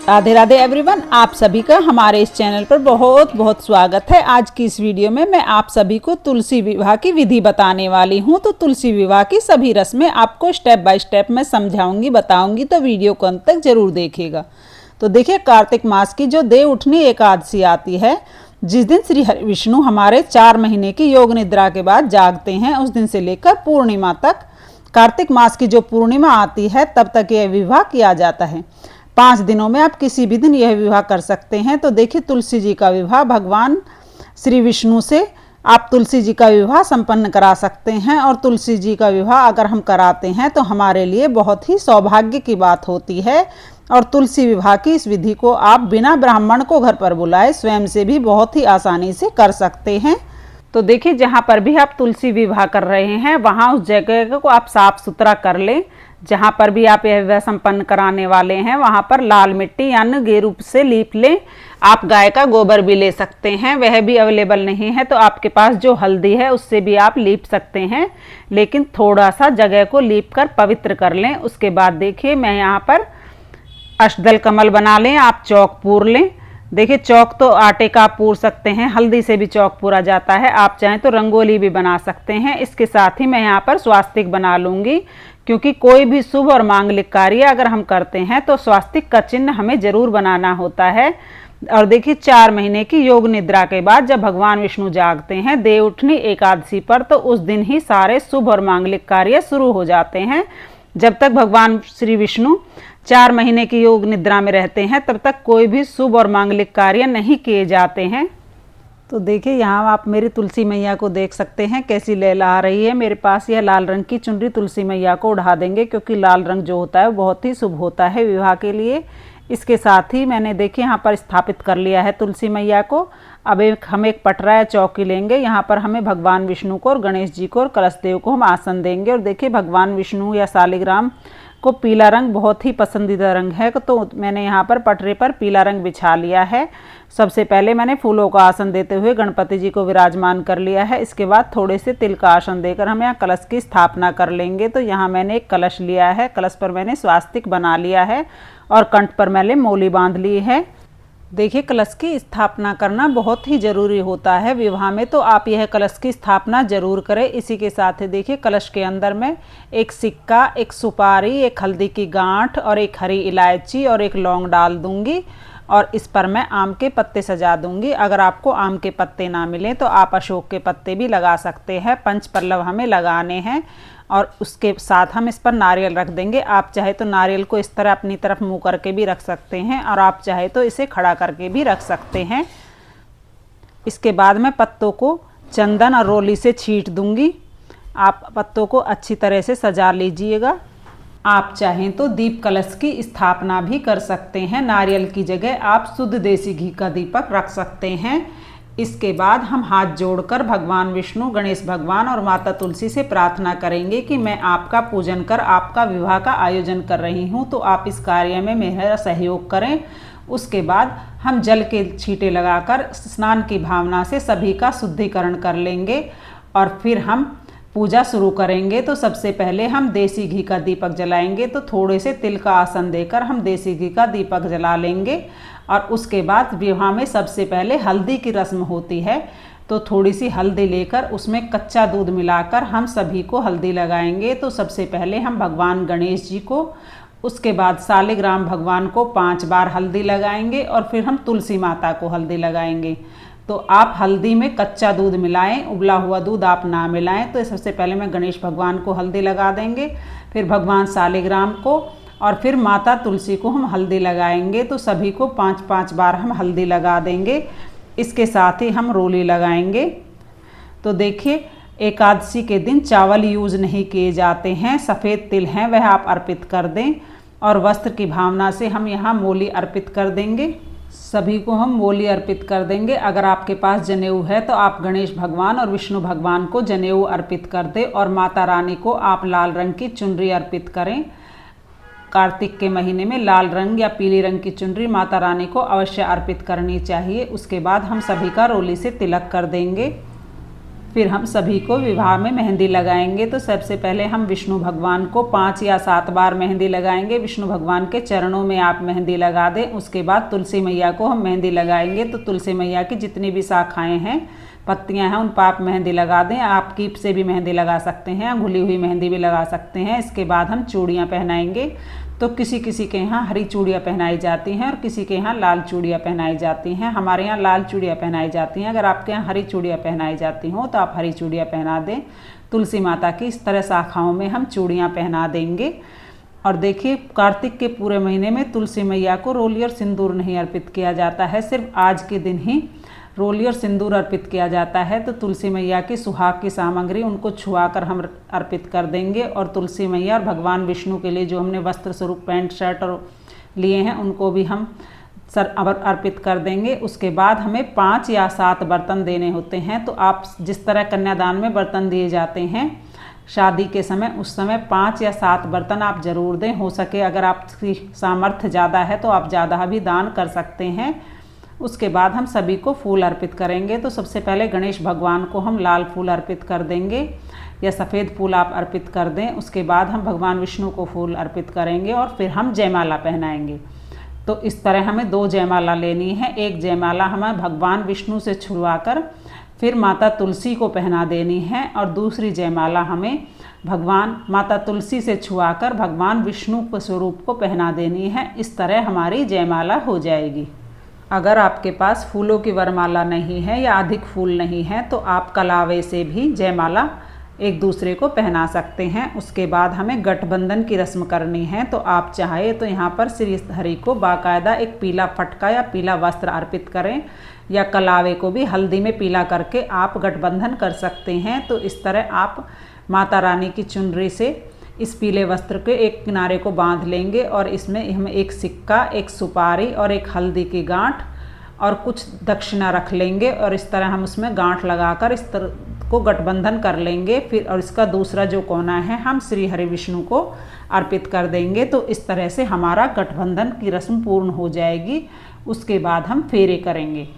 Radhe Radhe everyone, आप सभी का हमारे इस चैनल पर बहुत बहुत स्वागत है। आज की इस वीडियो में मैं आप सभी को तुलसी विवाह की विधि बताने वाली हूं। तो तुलसी विवाह की सभी रस्में आपको स्टेप बाय स्टेप मैं समझाऊंगी, बताऊंगी, तो वीडियो को अंत तक जरूर देखिएगा। तो देखिए, कार्तिक मास की जो देव उठनी एकादशी आती है, जिस दिन श्री विष्णु हमारे 4 महीने की योग निद्रा के बाद जागते हैं, उस दिन से लेकर पूर्णिमा तक, कार्तिक मास की जो पूर्णिमा आती है तब तक यह विवाह किया जाता है। 5 दिनों में आप किसी भी दिन यह विवाह कर सकते हैं। तो देखिए, तुलसी जी का विवाह भगवान श्री विष्णु से आप तुलसी जी का विवाह संपन्न करा सकते हैं। और तुलसी जी का विवाह अगर हम कराते हैं तो हमारे लिए बहुत ही सौभाग्य की बात होती है। और तुलसी विवाह की इस विधि को आप बिना ब्राह्मण को घर पर बुलाए स्वयं से भी बहुत ही आसानी से कर सकते हैं। तो देखिए, जहाँ पर भी आप तुलसी विवाह कर रहे हैं वहाँ उस जगह को आप साफ सुथरा कर लें। जहाँ पर भी आप यह विवाह संपन्न कराने वाले हैं वहाँ पर लाल मिट्टी यानी गेरू से लीप लें। आप गाय का गोबर भी ले सकते हैं, वह भी अवेलेबल नहीं है तो आपके पास जो हल्दी है उससे भी आप लीप सकते हैं, लेकिन थोड़ा सा जगह को लीप कर पवित्र कर लें। उसके बाद देखिए, मैं यहाँ पर अष्टदल कमल बना लें। आप चौक पूर लें। देखिए, चौक तो आटे का आप पूर सकते हैं, हल्दी से भी चौक पूरा जाता है। आप चाहें तो रंगोली भी बना सकते हैं। इसके साथ ही मैं यहाँ पर स्वास्तिक बना लूँगी, क्योंकि कोई भी शुभ और मांगलिक कार्य अगर हम करते हैं तो स्वास्तिक का चिन्ह हमें जरूर बनाना होता है। और देखिए, 4 महीने की योग निद्रा के बाद जब भगवान विष्णु जागते हैं देव उठनी एकादशी पर, तो उस दिन ही सारे शुभ और मांगलिक कार्य शुरू हो जाते हैं। जब तक भगवान श्री विष्णु 4 महीने की योग निद्रा में रहते हैं तब तक कोई भी शुभ और मांगलिक कार्य नहीं किए जाते हैं। तो देखिए, यहाँ आप मेरी तुलसी मैया को देख सकते हैं कैसी लहला रही है। मेरे पास यह लाल रंग की चुनरी तुलसी मैया को उड़ा देंगे, क्योंकि लाल रंग जो होता है वो बहुत ही शुभ होता है विवाह के लिए। इसके साथ ही मैंने देखिए यहाँ पर स्थापित कर लिया है तुलसी मैया को। अब हम एक पटरा या चौकी लेंगे। यहाँ पर हमें भगवान विष्णु को और गणेश जी को और कलशदेव को हम आसन देंगे। और देखिए, भगवान विष्णु या शालिग्राम को पीला रंग बहुत ही पसंदीदा रंग है, तो मैंने यहाँ पर पटरे पर पीला रंग बिछा लिया है। सबसे पहले मैंने फूलों का आसन देते हुए गणपति जी को विराजमान कर लिया है। इसके बाद थोड़े से तिल का आसन देकर हम यहाँ कलश की स्थापना कर लेंगे। तो यहाँ मैंने एक कलश लिया है, कलश पर मैंने स्वास्तिक बना लिया है और कंठ पर मैंने मौली बांध ली है। देखिए, कलश की स्थापना करना बहुत ही ज़रूरी होता है विवाह में, तो आप यह कलश की स्थापना जरूर करें। इसी के साथ ही देखिए, कलश के अंदर मैं एक सिक्का, एक सुपारी, एक हल्दी की गांठ और एक हरी इलायची और एक लौंग डाल दूंगी। और इस पर मैं आम के पत्ते सजा दूंगी। अगर आपको आम के पत्ते ना मिलें तो आप अशोक के पत्ते भी लगा सकते हैं। 5 पल्लव हमें लगाने हैं और उसके साथ हम इस पर नारियल रख देंगे। आप चाहे तो नारियल को इस तरह अपनी तरफ मुंह करके भी रख सकते हैं और आप चाहे तो इसे खड़ा करके भी रख सकते हैं। इसके बाद मैं पत्तों को चंदन और रोली से छींट दूंगी। आप पत्तों को अच्छी तरह से सजा लीजिएगा। आप चाहें तो दीप कलश की स्थापना भी कर सकते हैं। नारियल की जगह आप शुद्ध देसी घी का दीपक रख सकते हैं। इसके बाद हम हाथ जोड़कर भगवान विष्णु, गणेश भगवान और माता तुलसी से प्रार्थना करेंगे कि मैं आपका पूजन कर आपका विवाह का आयोजन कर रही हूँ, तो आप इस कार्य में मेरा सहयोग करें। उसके बाद हम जल के छींटे लगाकर स्नान की भावना से सभी का शुद्धिकरण कर लेंगे और फिर हम पूजा शुरू करेंगे। तो सबसे पहले हम देसी घी का दीपक जलाएंगे। तो थोड़े से तिल का आसन देकर हम देसी घी का दीपक जला लेंगे। और उसके बाद विवाह में सबसे पहले हल्दी की रस्म होती है, तो थोड़ी सी हल्दी लेकर उसमें कच्चा दूध मिलाकर हम सभी को हल्दी लगाएंगे। तो सबसे पहले हम भगवान गणेश जी को, उसके बाद शालिग्राम भगवान को 5 बार हल्दी लगाएंगे और फिर हम तुलसी माता को हल्दी लगाएंगे। तो आप हल्दी में कच्चा दूध मिलाएं, उबला हुआ दूध आप ना मिलाएं। तो सबसे पहले मैं गणेश भगवान को हल्दी लगा देंगे, फिर भगवान शालिग्राम को और फिर माता तुलसी को हम हल्दी लगाएंगे। तो सभी को 5-5 बार हम हल्दी लगा देंगे। इसके साथ ही हम रोली लगाएंगे। तो देखिए, एकादशी के दिन चावल यूज़ नहीं किए जाते हैं, सफ़ेद तिल हैं वह आप अर्पित कर दें। और वस्त्र की भावना से हम यहाँ मौली अर्पित कर देंगे। सभी को हम मौली अर्पित कर देंगे। अगर आपके पास जनेऊ है तो आप गणेश भगवान और विष्णु भगवान को जनेऊ अर्पित कर दें और माता रानी को आप लाल रंग की चुनरी अर्पित करें। कार्तिक के महीने में लाल रंग या पीली रंग की चुनरी माता रानी को अवश्य अर्पित करनी चाहिए। उसके बाद हम सभी का रोली से तिलक कर देंगे। फिर हम सभी को विवाह में मेहंदी लगाएंगे। तो सबसे पहले हम विष्णु भगवान को 5 या 7 बार मेहंदी लगाएंगे। विष्णु भगवान के चरणों में आप मेहंदी लगा दें। उसके बाद तुलसी मैया को हम मेहंदी लगाएंगे। तो तुलसी मैया की जितनी भी शाखाएँ हैं, पत्तियां हैं, उन पर आप मेहंदी लगा दें। आप कीप से भी मेहंदी लगा सकते हैं, घुली हुई मेहंदी भी लगा सकते हैं। इसके बाद हम चूड़ियाँ पहनाएंगे। तो किसी किसी के यहाँ हरी चूड़ियाँ पहनाई जाती हैं और किसी के यहाँ लाल चूड़ियाँ पहनाई जाती हैं। हमारे यहाँ लाल चूड़ियाँ पहनाई जाती हैं। अगर आपके यहाँ हरी चूड़ियाँ पहनाई जाती हों तो आप हरी चूड़ियाँ पहना दें। तुलसी माता की इस तरह शाखाओं में हम चूड़ियाँ पहना देंगे। और देखिए, कार्तिक के पूरे महीने में तुलसी मैया को रोली और सिंदूर नहीं अर्पित किया जाता है, सिर्फ आज के दिन ही रोली और सिंदूर अर्पित किया जाता है। तो तुलसी मैया की सुहाग की सामग्री उनको छुआकर हम अर्पित कर देंगे। और तुलसी मैया और भगवान विष्णु के लिए जो हमने वस्त्र स्वरूप पैंट शर्ट और लिए हैं, उनको भी हम अर्पित कर देंगे। उसके बाद हमें 5 या 7 बर्तन देने होते हैं। तो आप जिस तरह कन्यादान में बर्तन दिए जाते हैं शादी के समय, उस समय 5 या 7 बर्तन आप ज़रूर दें। हो सके अगर आपकी सामर्थ्य ज़्यादा है तो आप ज़्यादा भी दान कर सकते हैं। उसके बाद हम सभी को फूल अर्पित करेंगे। तो सबसे पहले गणेश भगवान को हम लाल फूल अर्पित कर देंगे या सफ़ेद फूल आप अर्पित कर दें। उसके बाद हम भगवान विष्णु को फूल अर्पित करेंगे और फिर हम जयमाला पहनाएंगे। तो इस तरह हमें 2 जयमाला लेनी है। एक जयमाला हमें भगवान विष्णु से छुड़वाकर फिर माता तुलसी को पहना देनी है और दूसरी जयमाला हमें भगवान माता तुलसी से छुआकर भगवान विष्णु के स्वरूप को पहना देनी है। इस तरह हमारी जयमाला हो जाएगी। अगर आपके पास फूलों की वरमाला नहीं है या अधिक फूल नहीं है तो आप कलावे से भी जयमाला एक दूसरे को पहना सकते हैं। उसके बाद हमें गठबंधन की रस्म करनी है। तो आप चाहे तो यहाँ पर श्री हरि को बाकायदा एक पीला फटका या पीला वस्त्र अर्पित करें या कलावे को भी हल्दी में पीला करके आप गठबंधन कर सकते हैं। तो इस तरह आप माता रानी की चुनरी से इस पीले वस्त्र के एक किनारे को बांध लेंगे और इसमें हम एक सिक्का, एक सुपारी और एक हल्दी की गांठ और कुछ दक्षिणा रख लेंगे और इस तरह हम उसमें गांठ लगाकर इस तरह को गठबंधन कर लेंगे। फिर और इसका दूसरा जो कोना है हम श्री हरि विष्णु को अर्पित कर देंगे। तो इस तरह से हमारा गठबंधन की रस्म पूर्ण हो जाएगी। उसके बाद हम फेरे करेंगे।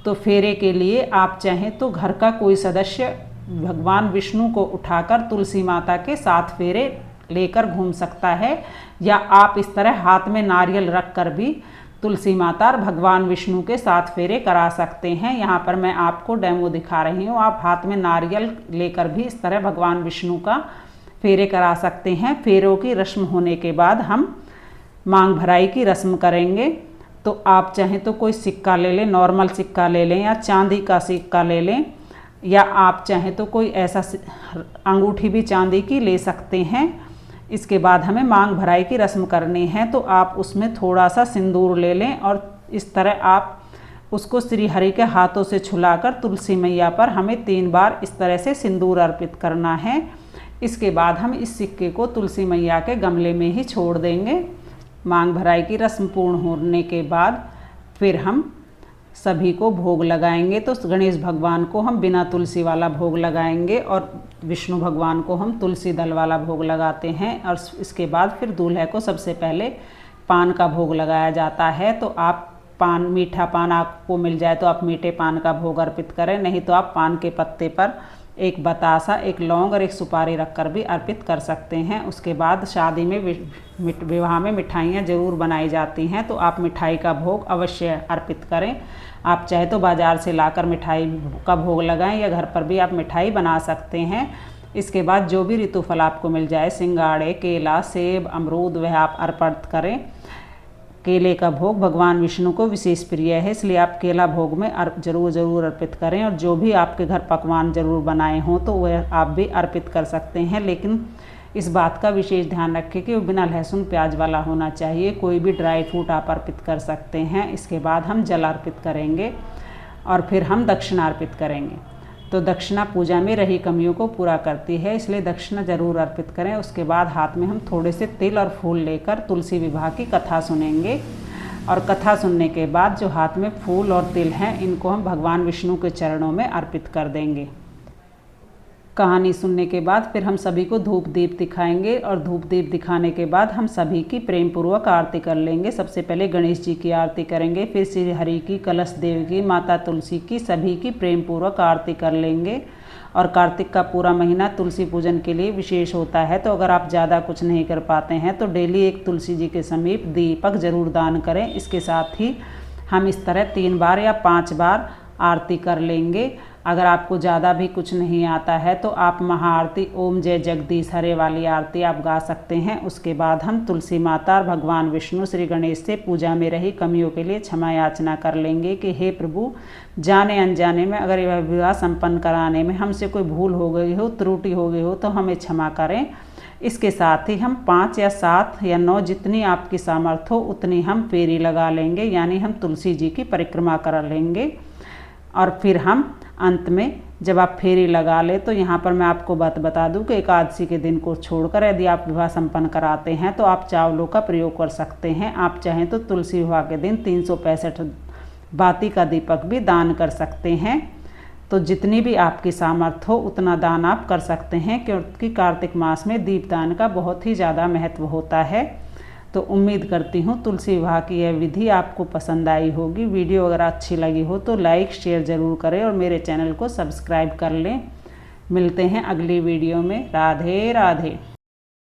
तो फेरे के लिए आप चाहें तो घर का कोई सदस्य भगवान विष्णु को उठाकर तुलसी माता के 7 फेरे लेकर घूम सकता है या आप इस तरह हाथ में नारियल रख कर भी तुलसी माता और भगवान विष्णु के 7 फेरे करा सकते हैं। यहाँ पर मैं आपको डेमो दिखा रही हूँ। आप हाथ में नारियल लेकर भी इस तरह भगवान विष्णु का फेरे करा सकते हैं। फेरों की रस्म होने के बाद हम मांग भराई की रस्म करेंगे। तो आप चाहें तो कोई सिक्का ले लें, नॉर्मल सिक्का ले लें या चांदी का सिक्का ले लें या आप चाहें तो कोई ऐसा अंगूठी भी चांदी की ले सकते हैं। इसके बाद हमें मांग भराई की रस्म करनी है। तो आप उसमें थोड़ा सा सिंदूर ले लें और इस तरह आप उसको श्री हरि के हाथों से छुलाकर तुलसी मैया पर हमें 3 बार इस तरह से सिंदूर अर्पित करना है। इसके बाद हम इस सिक्के को तुलसी मैया के गमले में ही छोड़ देंगे। मांग भराई की रस्म पूर्ण होने के बाद फिर हम सभी को भोग लगाएंगे। तो गणेश भगवान को हम बिना तुलसी वाला भोग लगाएंगे और विष्णु भगवान को हम तुलसी दल वाला भोग लगाते हैं। और इसके बाद फिर दूल्हे को सबसे पहले पान का भोग लगाया जाता है। तो आप पान, मीठा पान आपको मिल जाए तो आप मीठे पान का भोग अर्पित करें, नहीं तो आप पान के पत्ते पर एक बतासा, एक लौंग और एक सुपारी रखकर भी अर्पित कर सकते हैं। उसके बाद शादी में विवाह में मिठाइयाँ ज़रूर बनाई जाती हैं। तो आप मिठाई का भोग अवश्य अर्पित करें। आप चाहे तो बाज़ार से लाकर मिठाई का भोग लगाएं या घर पर भी आप मिठाई बना सकते हैं। इसके बाद जो भी ऋतुफल आपको मिल जाए, सिंगाड़े, केला, सेब, अमरूद, वह आप अर्पित करें। केले का भोग भगवान विष्णु को विशेष प्रिय है, इसलिए आप केला भोग में ज़रूर अर्पित करें। और जो भी आपके घर पकवान ज़रूर बनाए हों तो वह आप भी अर्पित कर सकते हैं। लेकिन इस बात का विशेष ध्यान रखें कि वो बिना लहसुन प्याज वाला होना चाहिए। कोई भी ड्राई फ्रूट आप अर्पित कर सकते हैं। इसके बाद हम जल अर्पित करेंगे और फिर हम दक्षिणा अर्पित करेंगे। तो दक्षिणा पूजा में रही कमियों को पूरा करती है, इसलिए दक्षिणा जरूर अर्पित करें। उसके बाद हाथ में हम थोड़े से तिल और फूल लेकर तुलसी विवाह की कथा सुनेंगे और कथा सुनने के बाद जो हाथ में फूल और तिल हैं इनको हम भगवान विष्णु के चरणों में अर्पित कर देंगे। कहानी सुनने के बाद फिर हम सभी को धूप दीप दिखाएंगे और धूप दीप दिखाने के बाद हम सभी की प्रेम पूर्वक आरती कर लेंगे। सबसे पहले गणेश जी की आरती करेंगे, फिर श्री हरि की, कलश देव की, माता तुलसी की, सभी की प्रेम पूर्वक आरती कर लेंगे। और कार्तिक का पूरा महीना तुलसी पूजन के लिए विशेष होता है। तो अगर आप ज़्यादा कुछ नहीं कर पाते हैं तो डेली एक तुलसी जी के समीप दीपक जरूर दान करें। इसके साथ ही हम इस तरह 3 बार या 5 बार आरती कर लेंगे। अगर आपको ज़्यादा भी कुछ नहीं आता है तो आप महाआरती ओम जय जगदीश हरे वाली आरती आप गा सकते हैं। उसके बाद हम तुलसी माता और भगवान विष्णु श्री गणेश से पूजा में रही कमियों के लिए क्षमा याचना कर लेंगे कि हे प्रभु, जाने अनजाने में अगर यह विवाह संपन्न कराने में हमसे कोई भूल हो गई हो, त्रुटि हो गई हो तो हमें क्षमा करें। इसके साथ ही हम 5 या 7 या 9 जितनी आपकी सामर्थ्य हो उतनी हम फेरी लगा लेंगे, यानी हम तुलसी जी की परिक्रमा कर लेंगे। और फिर हम अंत में जब आप फेरी लगा ले तो यहाँ पर मैं आपको बात बता दूं कि एकादशी के दिन को छोड़कर यदि आप विवाह संपन्न कराते हैं तो आप चावलों का प्रयोग कर सकते हैं। आप चाहें तो तुलसी विवाह के दिन 365 बाती का दीपक भी दान कर सकते हैं। तो जितनी भी आपकी सामर्थ्य हो उतना दान आप कर सकते हैं, क्योंकि कार्तिक मास में दीपदान का बहुत ही ज़्यादा महत्व होता है। तो उम्मीद करती हूँ तुलसी विवाह की यह विधि आपको पसंद आई होगी। वीडियो अगर अच्छी लगी हो तो लाइक शेयर ज़रूर करें और मेरे चैनल को सब्सक्राइब कर लें। मिलते हैं अगली वीडियो में। राधे राधे।